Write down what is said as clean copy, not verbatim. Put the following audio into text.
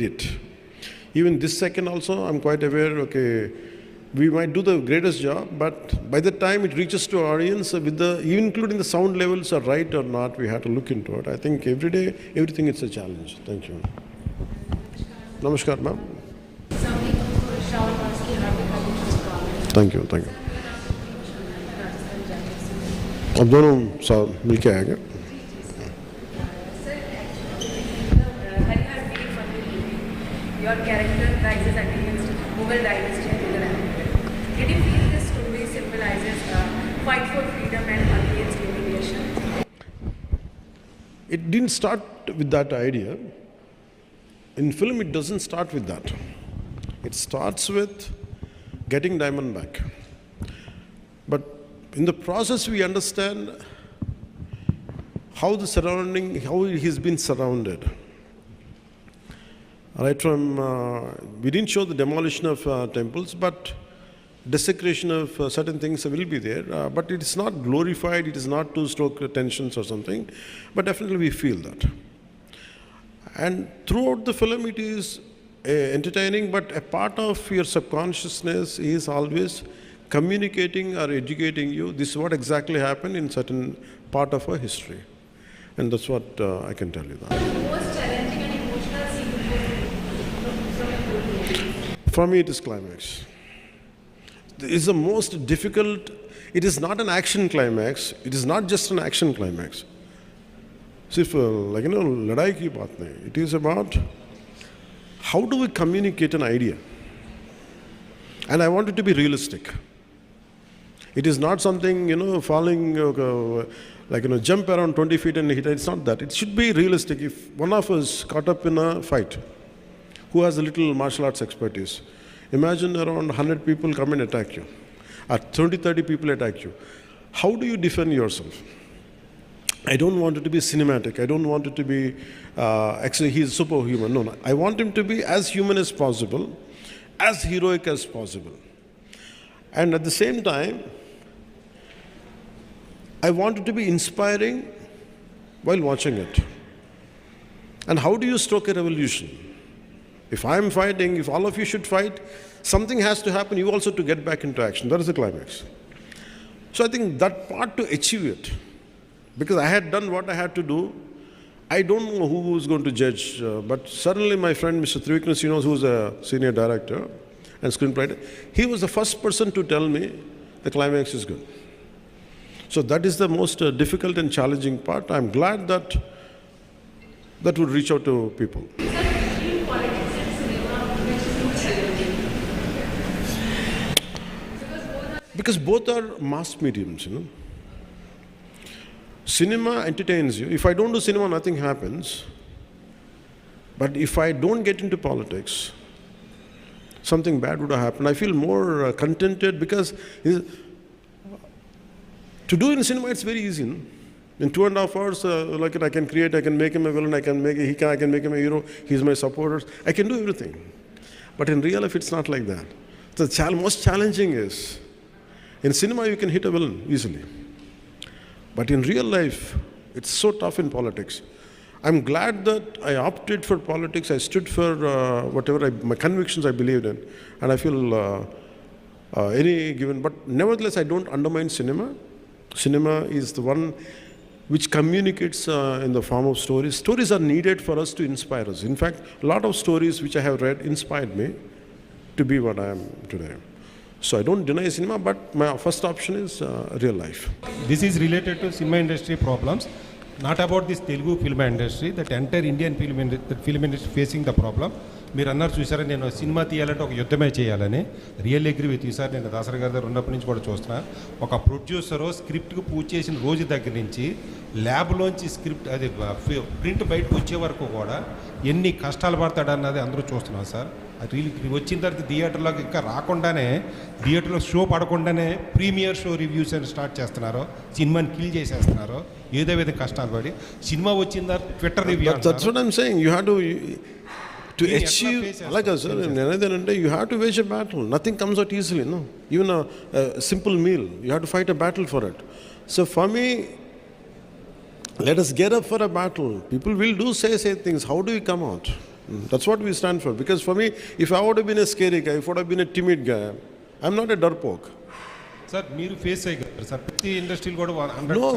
it. Even this second also, I'm quite aware, okay, we might do the greatest job, but by the time it reaches to our audience, with the, even including the sound levels are right or not, we have to look into it. I think every day, everything is a challenge. Thank you. Namaskar, ma'am. Thank you, thank you. अब दोनों साथ मिलके आएंगे. Your character rises against Mughal dynasty and Mughal empire. Did you feel this story symbolizes fight for freedom and against humiliation? It didn't start with that idea. In film, it doesn't start with that. It starts with getting diamond back. But in the process, we understand how the surrounding, how he's been surrounded. Right from, we didn't show the demolition of temples, but desecration of certain things will be there. But it is not glorified, it is not to stoke tensions or something, but definitely we feel that. And throughout the film, it is entertaining, but a part of your subconsciousness is always communicating or educating you. This is what exactly happened in certain part of our history. And that's what I can tell you that. For me, it is climax. It is the most difficult. It is not an action climax. It is not just an action climax. Sirf, like, ladai ki baat nahi. It is about how do we communicate an idea. And I want it to be realistic. It is not something, falling, jump around 20 feet and hit. It's not that. It should be realistic. If one of us caught up in a fight, who has a little martial arts expertise, imagine around 100 people come and attack you, or 20, 30 people attack you. How do you defend yourself? I don't want it to be cinematic. I don't want it to be, actually he's superhuman. No. I want him to be as human as possible, as heroic as possible. And at the same time, I want it to be inspiring while watching it. And how do you stoke a revolution? If I'm fighting, if all of you should fight, something has to happen, you also to get back into action. That is the climax. So I think that part to achieve it, because I had done what I had to do, I don't know who was going to judge, but suddenly my friend Mr. Trivikram, who is a senior director and screenwriter, he was the first person to tell me the climax is good. So that is the most difficult and challenging part. I'm glad that that would reach out to people. Because both are mass mediums, Cinema entertains you. If I don't do cinema, nothing happens. But if I don't get into politics, something bad would have happened. I feel more contented because to do in cinema, it's very easy. In 2.5 hours, I can create, I can make him a villain, I can make him a hero, he's my supporter. I can do everything. But in real life, it's not like that. The most challenging is, in cinema, you can hit a villain easily. But in real life, it's so tough in politics. I'm glad that I opted for politics. I stood for whatever my convictions I believed in. And I feel any given. But nevertheless, I don't undermine cinema. Cinema is the one which communicates in the form of stories. Stories are needed for us to inspire us. In fact, a lot of stories which I have read inspired me to be what I am today. So I don't deny cinema, but my first option is real life. This is related to cinema industry problems, not about this Telugu film industry, that entire Indian film industry facing the problem. మీరు అన్నారు చూసారా, నేను cinema తీయాలంటే ఒక యుద్ధమే చేయాలని. Real agree with you sir. నేను దాసరి గారి దగ్గర ఉన్నప్పటి నుంచి కూడా చూస్తున్నా. ఒక ప్రొడ్యూసరు స్క్రిప్ట్కి పూజ చేసిన రోజు దగ్గర నుంచి ల్యాబ్లోంచి స్క్రిప్ట్ అది ప్రింట్ బయటకు వచ్చే వరకు కూడా ఎన్ని కష్టాలు పడతాడన్నది అందరూ చూస్తున్నాం సార్. అది వచ్చిన తర్వాత థియేటర్లోకి ఇంకా రాకుండానే, థియేటర్లో షో పడకుండానే ప్రీమియర్ షో రివ్యూస్ అని స్టార్ట్ చేస్తున్నారు. సినిమాని కిల్ చేసేస్తున్నారు. ఏదో విధంగా కష్టాలు పడి సినిమా వచ్చిన తర్వాత Twitter review to achieve, like sir, you have to wage a battle. Nothing comes out easily, no. Even a simple meal, you have to fight a battle for it. So for me, let us get up for a battle. People will say things. How do we come out? That's what we stand for. Because for me, if I would have been a scary guy, if I would have been a timid guy, I'm not a darpoke. Sir మీరు face చేయగలరు sir ప్రతి ఇండస్ట్రీలు కూడా 100 No,